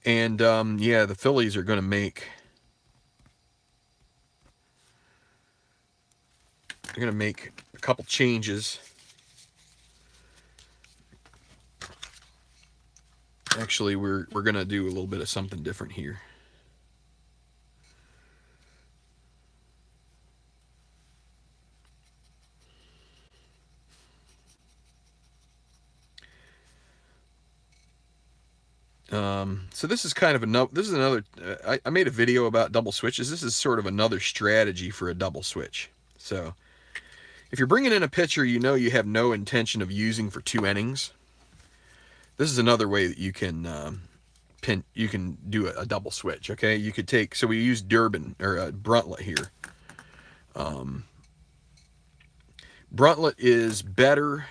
And yeah, the Phillies are going to make a couple changes. Actually, we're going to do a little bit of something different here. So this is kind of another, I made a video about double switches. This is sort of another strategy for a double switch. So if you're bringing in a pitcher you know you have no intention of using for 2 innings, this is another way that you can do a double switch. Okay, you could take, so we use Durbin or Bruntlett here. Bruntlett is better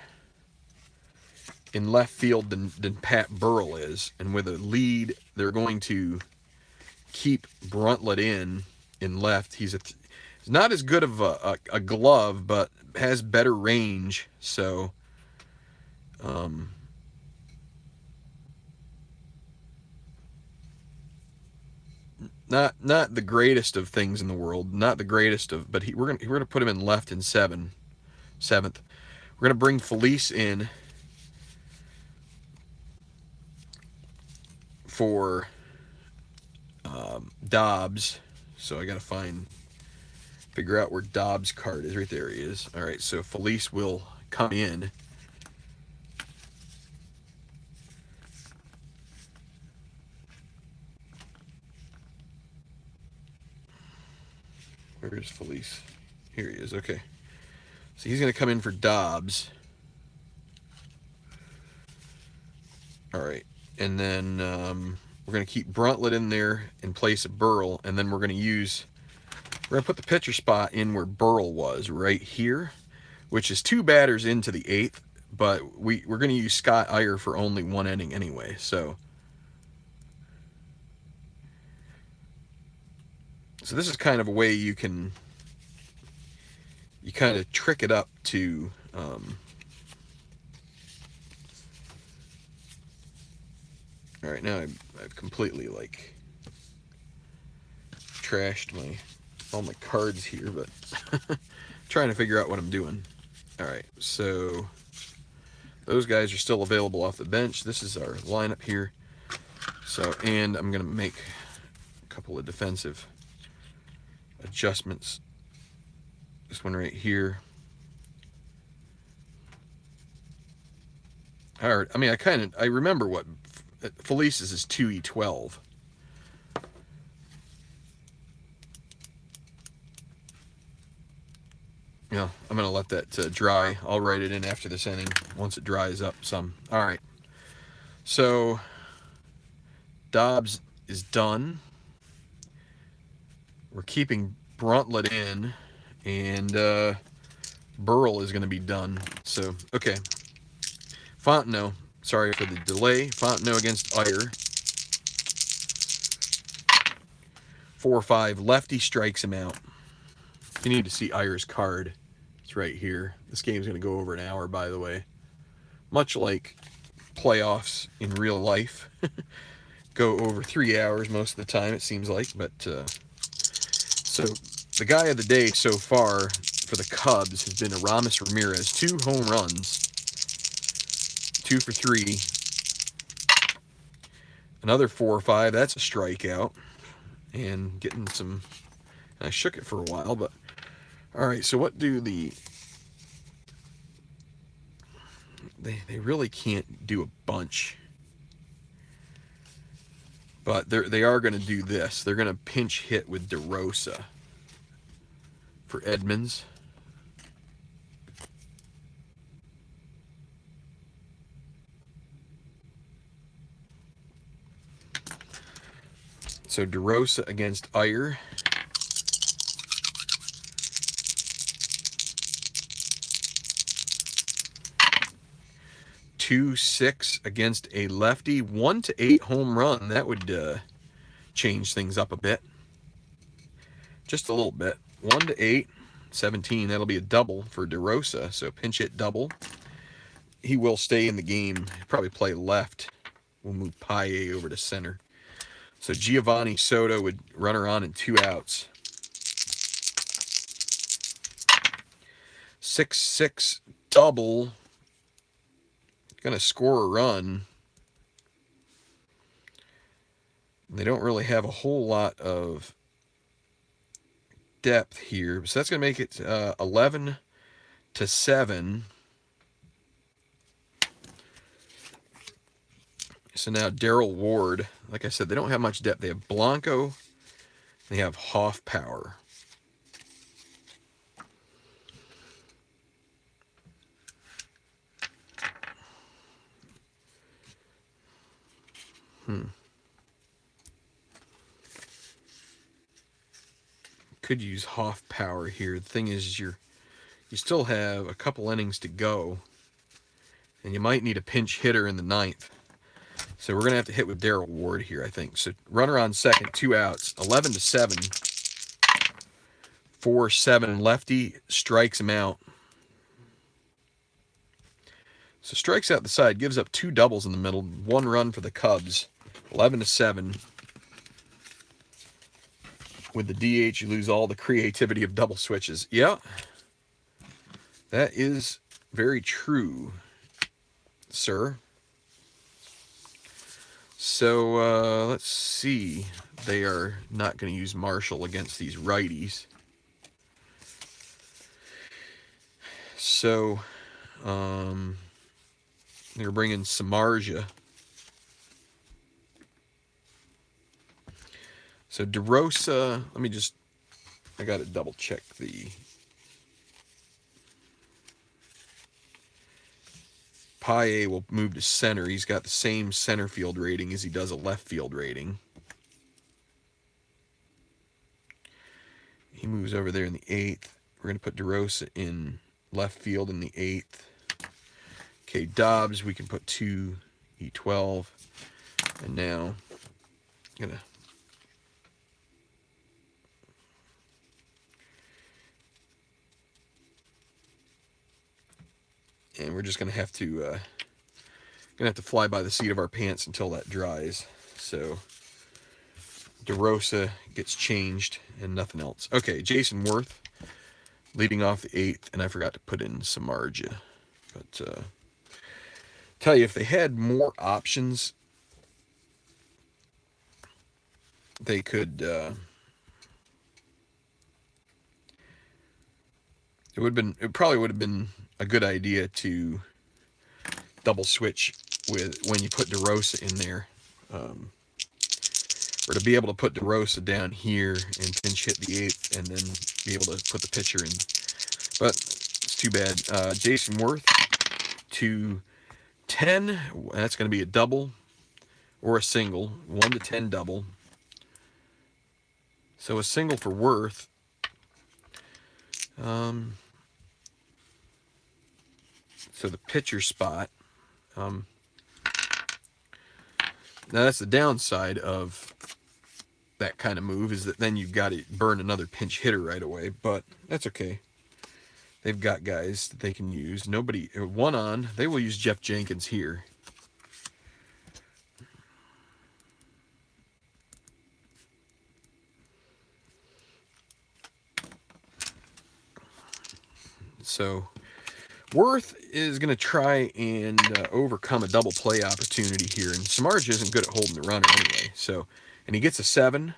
in left field than Pat Burrell is, and with a lead, they're going to keep Bruntlett in left. He's not as good of a glove, but has better range. So, not the greatest of things in the world, not the greatest of, but we're gonna put him in left in 7th. We're gonna bring Felice in for Dobbs. So I gotta figure out where Dobbs' card is. Right there he is. All right, so Felice will come in. Where is Felice? Here he is. Okay, so he's gonna come in for Dobbs. All right, and then we're gonna keep Bruntlett in there in place of Burrell, and then we're gonna put the pitcher spot in where Burrell was, right here, which is 2 batters into the 8th, but we're gonna use Scott Iyer for only 1 inning anyway, so this is kind of a way you kind of trick it up to all right, now I've completely trashed all my cards here, but trying to figure out what I'm doing. All right, so those guys are still available off the bench. This is our lineup here. So, and I'm going to make a couple of defensive adjustments. This one right here. I mean, I remember what Felice's is 2E12. Yeah, I'm going to let that dry. I'll write it in after this inning once it dries up some. All right. So, Dobbs is done. We're keeping Bruntlet in, and Burrell is going to be done. So, okay. Fontenot, sorry for the delay. Fontenot against Iyer. 4-5. Lefty strikes him out. You need to see Iyer's card. It's right here. This game's going to go over an hour, by the way. Much like playoffs in real life. Go over 3 hours most of the time, it seems like. But, so, the guy of the day so far for the Cubs has been Aramis Ramirez. 2 home runs. 2 for 3. Another 4-5. That's a strikeout. And getting some... I shook it for a while, but... Alright, so what do the... They really can't do a bunch. But they are going to do this. They're going to pinch hit with DeRosa for Edmonds. So DeRosa against Iyer. Two 6 against a lefty. 1-8 home run. That would change things up a bit. Just a little bit. 1-8, 17. That'll be a double for DeRosa. So pinch hit double. He will stay in the game. He'll probably play left. We'll move PHI over to center. So Giovanni Soto would runner on and 2 outs. 6-6 double. Going to score a run. They don't really have a whole lot of depth here. So that's going to make it 11-7. So now Darrell Ward. Like I said, they don't have much depth. They have Blanco. They have Hoffpower. Could use Hoffpower here. The thing is, you still have a couple innings to go, and you might need a pinch hitter in the 9th. So we're going to have to hit with Darrell Ward here, I think. So runner on second, 2 outs, 11-7. 4-7, lefty strikes him out. So strikes out the side, gives up 2 doubles in the middle, 1 run for the Cubs. 11-7. With the DH, you lose all the creativity of double switches. Yeah, that is very true, sir. So, let's see. They are not going to use Marshall against these righties. So, they're bringing Samardzija. So DeRosa, I got to double check the PHI will move to center. He's got the same center field rating as he does a left field rating. He moves over there in the 8th. We're going to put DeRosa in left field in the 8th. Okay, Dobbs, we can put 2E12. And now, I'm going to... And we're just going to have to fly by the seat of our pants until that dries. So DeRosa gets changed and nothing else. Okay, Jason Worth leading off the 8th, and I forgot to put in Samardzija. But tell you, if they had more options they could, it probably would have been a good idea to double switch with when you put DeRosa in there, or to be able to put DeRosa down here and pinch hit the 8th and then be able to put the pitcher in. But it's too bad. Jason Worth to 10. That's going to be a double or a single. 1 to 10 double. So a single for Worth. So the pitcher spot. Now that's the downside of that kind of move, is that then you've got to burn another pinch hitter right away. But that's okay. They've got guys that they can use. Nobody, one on. They will use Jeff Jenkins here. So Worth is going to try and overcome a double play opportunity here. And Samardzija isn't good at holding the runner anyway. So, and he gets a 7.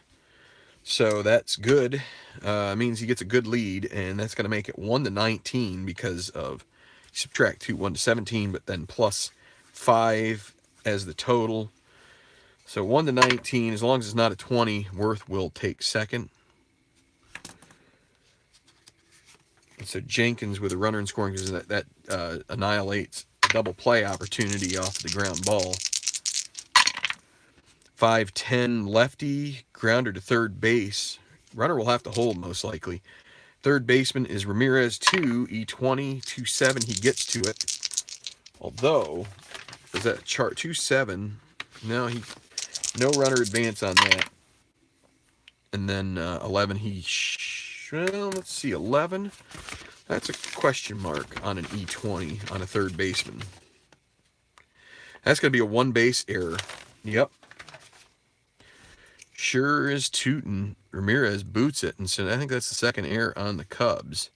So that's good. Means he gets a good lead, and that's going to make it 1 to 19 because of, subtract 2, 1 to 17, but then plus 5 as the total. So 1 to 19, as long as it's not a 20, Worth will take second. And so Jenkins with a runner in scoring, because that annihilates a double play opportunity off the ground ball. 5-10 lefty, grounder to third base. Runner will have to hold most likely. Third baseman is Ramirez 2, E20, 2-7. He gets to it. Although, is that chart 2-7? No, no runner advance on that. And then 11, well, let's see, 11. That's a question mark on an E20 on a third baseman. That's going to be a one base error. Yep. Sure is tootin'. Ramirez boots it, and so I think that's the second error on the Cubs.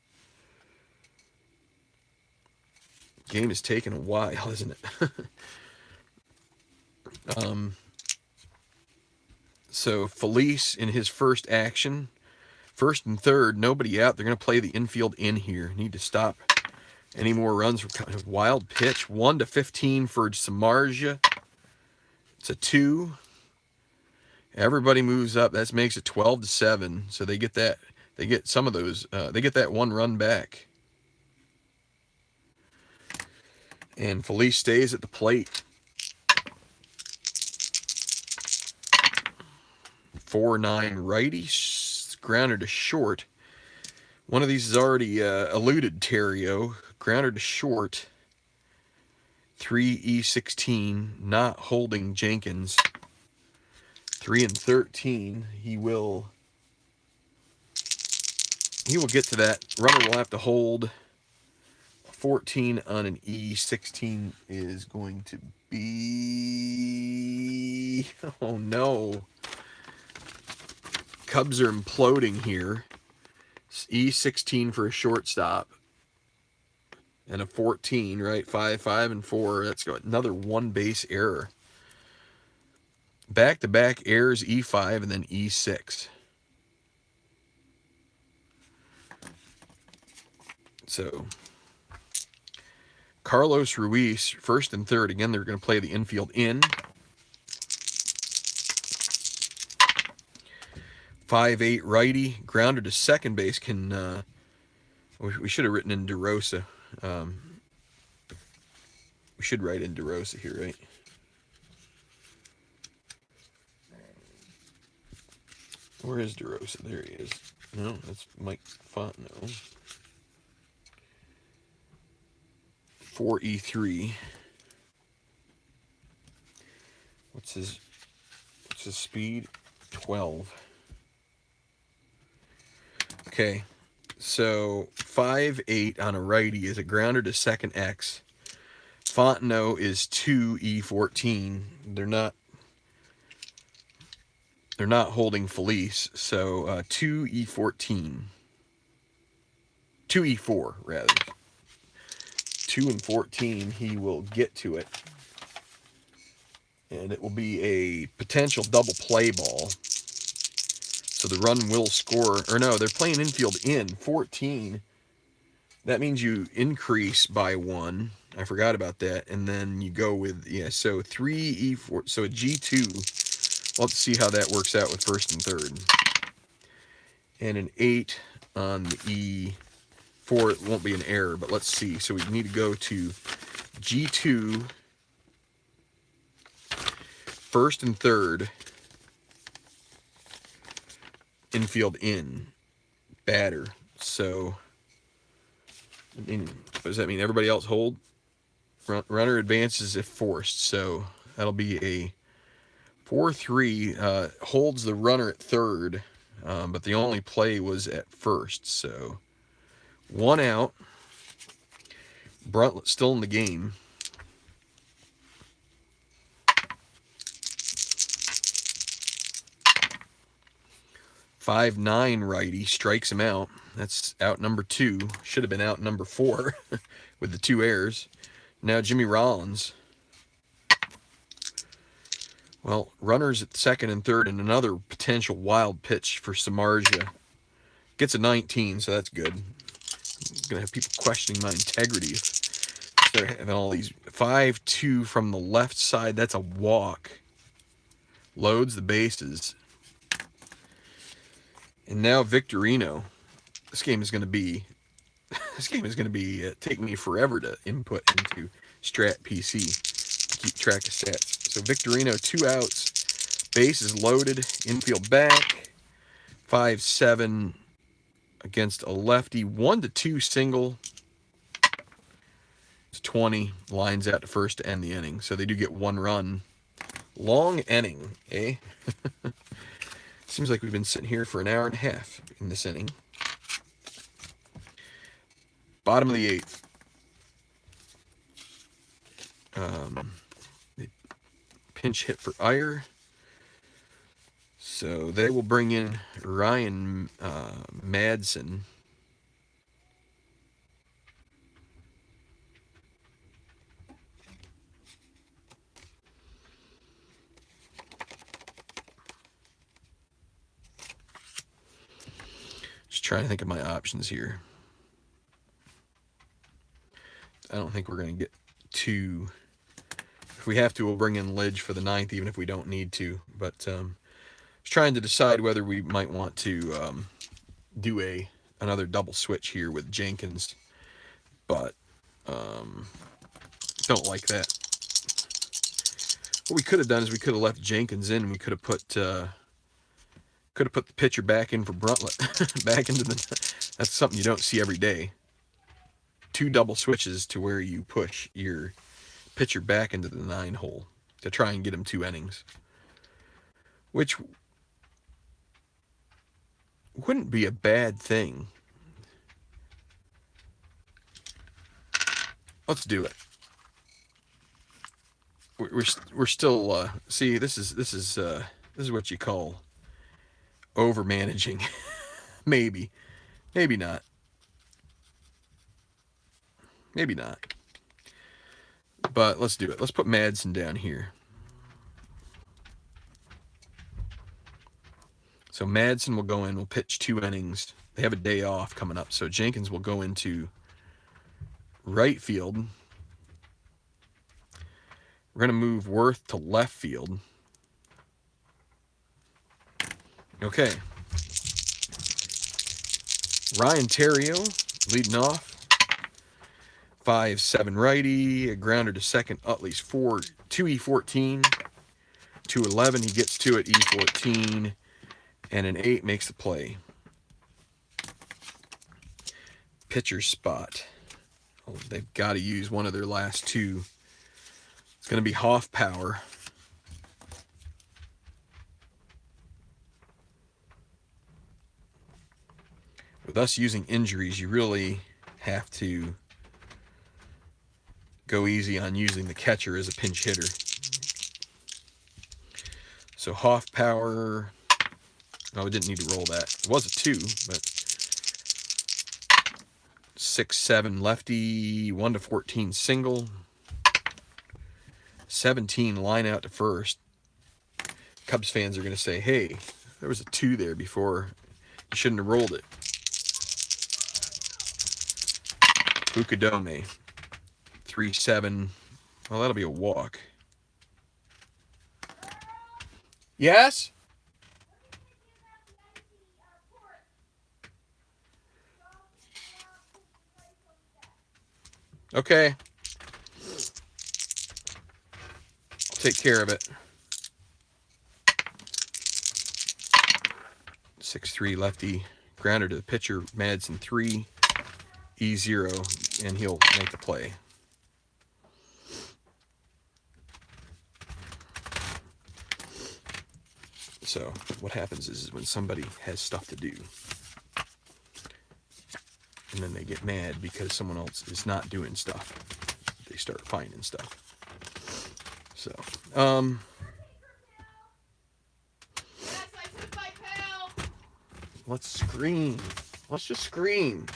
Game is taking a while, isn't it? So Felice in his first action, first and third, nobody out. They're going to play the infield in here. Need to stop any more runs from kind of wild pitch. 1 to 15 for Samardzija. It's a 2. Everybody moves up. That makes it 12 to 7. So they get that. They get some of those. They get that 1 run back. And Felice stays at the plate. 4-9 righty, grounder to short. One of these is already eluded Terrio. Grounder to short. 3E16, not holding Jenkins. 3 and 13. He will get to that. Runner will have to hold. 14 on an E16 is going to be, oh no. Cubs are imploding here. E16 for a shortstop. And a 14, right? 5, 5, and 4. That's another one base error. Back-to-back errors, E5 and then E6. So, Carlos Ruiz, first and third. Again, they're going to play the infield in. 5-8 righty, grounded to second base. Can we should have written in DeRosa. We should write in DeRosa here, right? Where is DeRosa? There he is. No, that's Mike Fontenot. 4E3. What's his speed? 12. Okay, so 5-8 on a righty is a grounder to second X. Fontenot is 2E14. They're not holding Felice, so 2E14. 2E4 rather. 2 and 14. He will get to it, and it will be a potential double play ball. So the run will score. Or no, they're playing infield in 14. That means you increase by 1. I forgot about that. And then you go with, yeah, so 3 E4. So a G2. Let's see how that works out with first and third. And an 8 on the E4. It won't be an error, but let's see. So we need to go to G2, first and third, infield in, batter. So, I mean, what does that mean? Everybody else hold? Runner advances if forced. So that'll be a 4-3. Holds the runner at third, but the only play was at first. So 1 out. Bruntlett still in the game. "5-9" righty strikes him out. That's out number 2. Should have been out number 4 with the 2 errors. Now Jimmy Rollins. Well, runners at second and third, and another potential wild pitch for Samardzija. Gets a 19, so that's good. I'm gonna have people questioning my integrity if they're having all these. 5-2 from the left side. That's a walk. Loads the bases. And now Victorino. This game is going to be take me forever to input into Strat PC to keep track of stats. So Victorino, 2 outs, bases loaded, infield back, 5-7 against a lefty, 1-2 single. It's 20, lines out to first to end the inning. So they do get 1 run. Long inning, eh? Seems like we've been sitting here for an hour and a half in this inning. Bottom of the 8th. They pinch hit for Iyer. So they will bring in Ryan Madsen. Just trying to think of my options here. I don't think we're going to get to. If we have to, we'll bring in Lidge for the 9th, even if we don't need to. But I was trying to decide whether we might want to do another double switch here with Jenkins, but don't like that. What we could have done is we could have left Jenkins in, and we could have put the pitcher back in for Bruntlett. Back into the. That's something you don't see every day. 2 double switches to where you push your pitcher back into the 9 hole to try and get him 2 innings, which wouldn't be a bad thing. Let's do it. We're still see, this is what you call over managing. Maybe not. Maybe not. But let's do it. Let's put Madsen down here. So Madsen will go in, will pitch 2 innings. They have a day off coming up, so Jenkins will go into right field. We're going to move Worth to left field. Okay. Ryan Theriot leading off. 5-7 righty, a grounder to second, Utley's 2 E14, 2-11, he gets to it, E14, and an 8 makes the play. Pitcher spot. Oh, they've got to use one of their last 2. It's going to be Hoffpower. With us using injuries, you really have to go easy on using the catcher as a pinch hitter. So Hoffpower, no, we didn't need to roll that. It was a 2, but 6-7 lefty, 1-14 single, 17 line out to first. Cubs fans are going to say, hey, There was a 2 there before. You shouldn't have rolled it. Ukadome. 3-7. Well, that'll be a walk. Yes? Okay. I'll take care of it. 6-3 lefty. Grounder to the pitcher. Madsen 3. E0. And he'll make the play. So what happens is when somebody has stuff to do, and then they get mad because someone else is not doing stuff, they start finding stuff. So, let's scream. Let's just scream.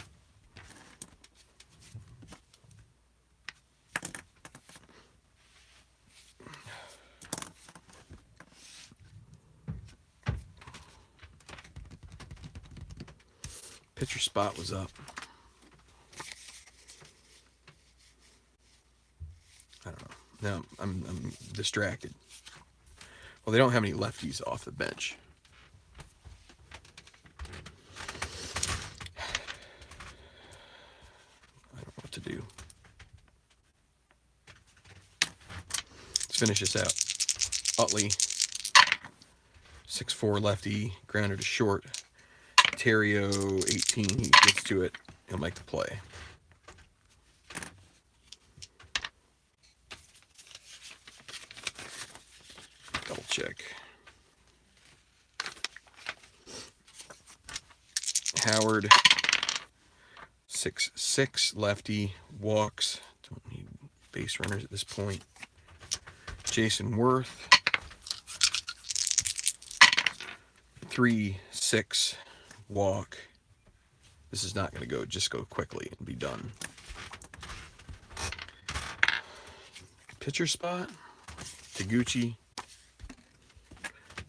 Pitcher spot was up. I don't know. Now I'm distracted. Well, they don't have any lefties off the bench. I don't know what to do. Let's finish this out. Utley, 6-4 lefty, grounder to short. Terrio, 18, he gets to it. He'll make the play. Double check. Howard, 6-6 lefty, walks. Don't need base runners at this point. Jason Worth, 3-6 walk. This is not going to go, just go quickly and be done. Pitcher spot, Taguchi.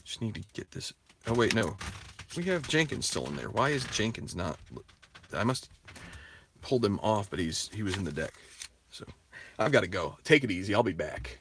Just need to get this. Oh wait, no, we have Jenkins still in there. Why is Jenkins not? I must pulled him off, but he was in the deck. So I've got to go. Take it easy. I'll be back.